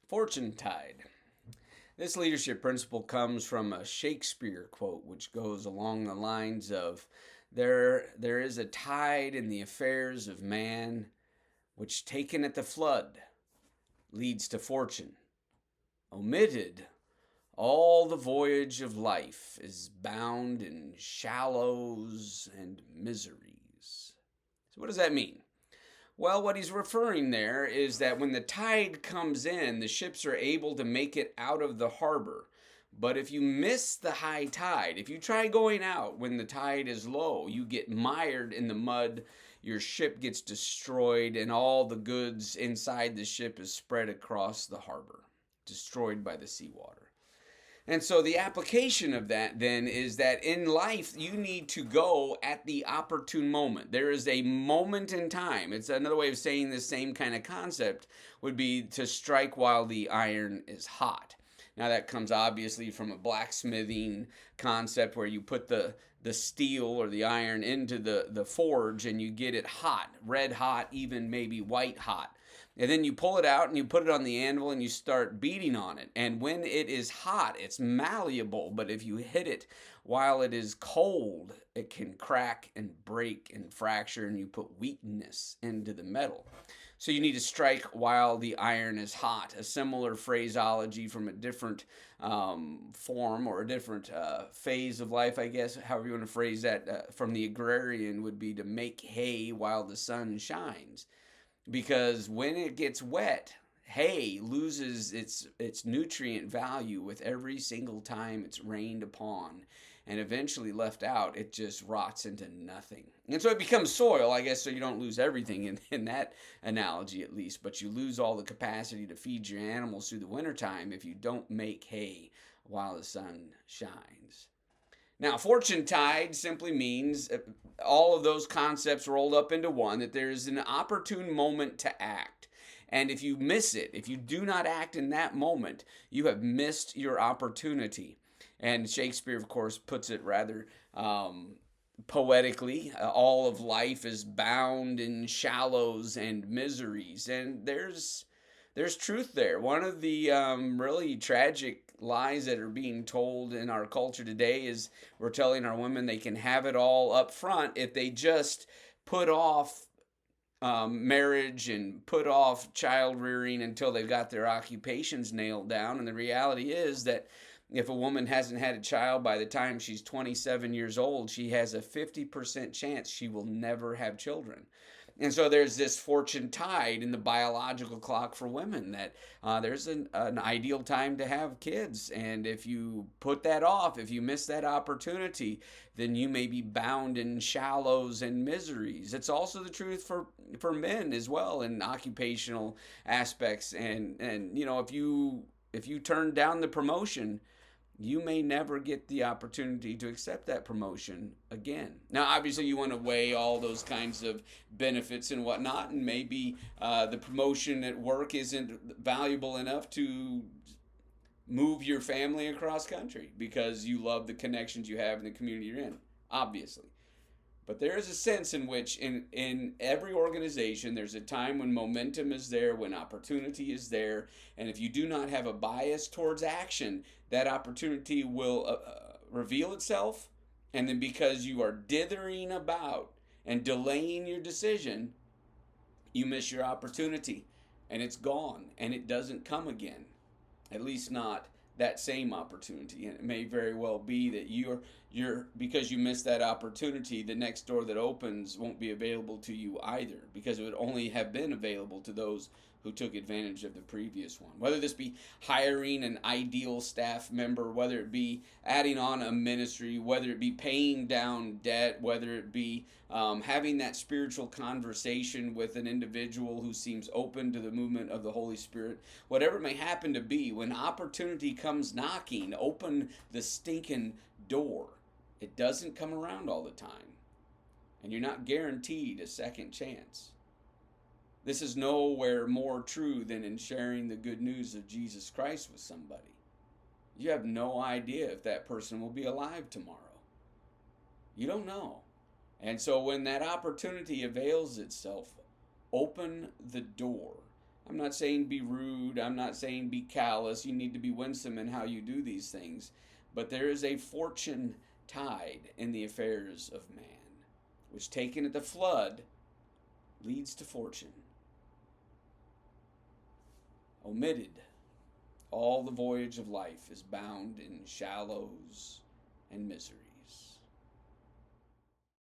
Fortune Tide. This leadership principle comes from a Shakespeare quote, which goes along the lines of there is a tide in the affairs of man, which taken at the flood leads to fortune. Omitted, all the voyage of life is bound in shallows and miseries. So, what does that mean? Well, what he's referring there is that when the tide comes in, the ships are able to make it out of the harbor. But if you miss the high tide, if you try going out when the tide is low, you get mired in the mud, your ship gets destroyed, and all the goods inside the ship is spread across the harbor, destroyed by the seawater. And so the application of that then is that in life, you need to go at the opportune moment. There is a moment in time. It's another way of saying the same kind of concept would be to strike while the iron is hot. Now that comes obviously from a blacksmithing concept where you put the steel or the iron into the forge and you get it hot, red hot, even maybe white hot. And then you pull it out and you put it on the anvil and you start beating on it. And when it is hot, it's malleable. But if you hit it while it is cold, it can crack and break and fracture, and you put weakness into the metal. So you need to strike while the iron is hot. A similar phraseology from a different form or a different phase of life, I guess, however you want to phrase that, from the agrarian would be to make hay while the sun shines. Because when it gets wet, hay loses its nutrient value with every single time it's rained upon, and eventually left out, it just rots into nothing. And so it becomes soil, I guess, so you don't lose everything in that analogy at least, but you lose all the capacity to feed your animals through the wintertime if you don't make hay while the sun shines. Now, fortune tide simply means all of those concepts rolled up into one, that there is an opportune moment to act. And if you miss it, if you do not act in that moment, you have missed your opportunity. And Shakespeare, of course, puts it rather poetically. All of life is bound in shallows and miseries. And there's truth there. One of the really tragic lies that are being told in our culture today is we're telling our women they can have it all up front if they just put off marriage and put off child rearing until they've got their occupations nailed down. And the reality is that if a woman hasn't had a child by the time she's 27 years old, she has a 50% chance she will never have children. And so there's this fortune tide in the biological clock for women that there's an ideal time to have kids. And if you put that off, if you miss that opportunity, then you may be bound in shallows and miseries. It's also the truth for men as well in occupational aspects. And you know, if you turn down the promotion, you may never get the opportunity to accept that promotion again. Now, obviously, you want to weigh all those kinds of benefits and whatnot, and maybe the promotion at work isn't valuable enough to move your family across country because you love the connections you have in the community you're in, obviously. But there is a sense in which in every organization, there's a time when momentum is there, when opportunity is there. And if you do not have a bias towards action, that opportunity will reveal itself. And then because you are dithering about and delaying your decision, you miss your opportunity. And it's gone. And it doesn't come again. At least not that same opportunity. And it may very well be that you're because you missed that opportunity, the next door that opens won't be available to you either, because it would only have been available to those who took advantage of the previous one. Whether this be hiring an ideal staff member, whether it be adding on a ministry, whether it be paying down debt, whether it be having that spiritual conversation with an individual who seems open to the movement of the Holy Spirit, whatever it may happen to be, when opportunity comes knocking, open the stinking door. It doesn't come around all the time, and you're not guaranteed a second chance. This is nowhere more true than in sharing the good news of Jesus Christ with somebody. You have no idea if that person will be alive tomorrow. You don't know. And so when that opportunity avails itself, open the door I'm not saying be rude. I'm not saying be callous. You need to be winsome in how you do these things. But there is a fortune tied in the affairs of man, which taken at the flood leads to fortune. Omitted, all the voyage of life is bound in shallows and misery.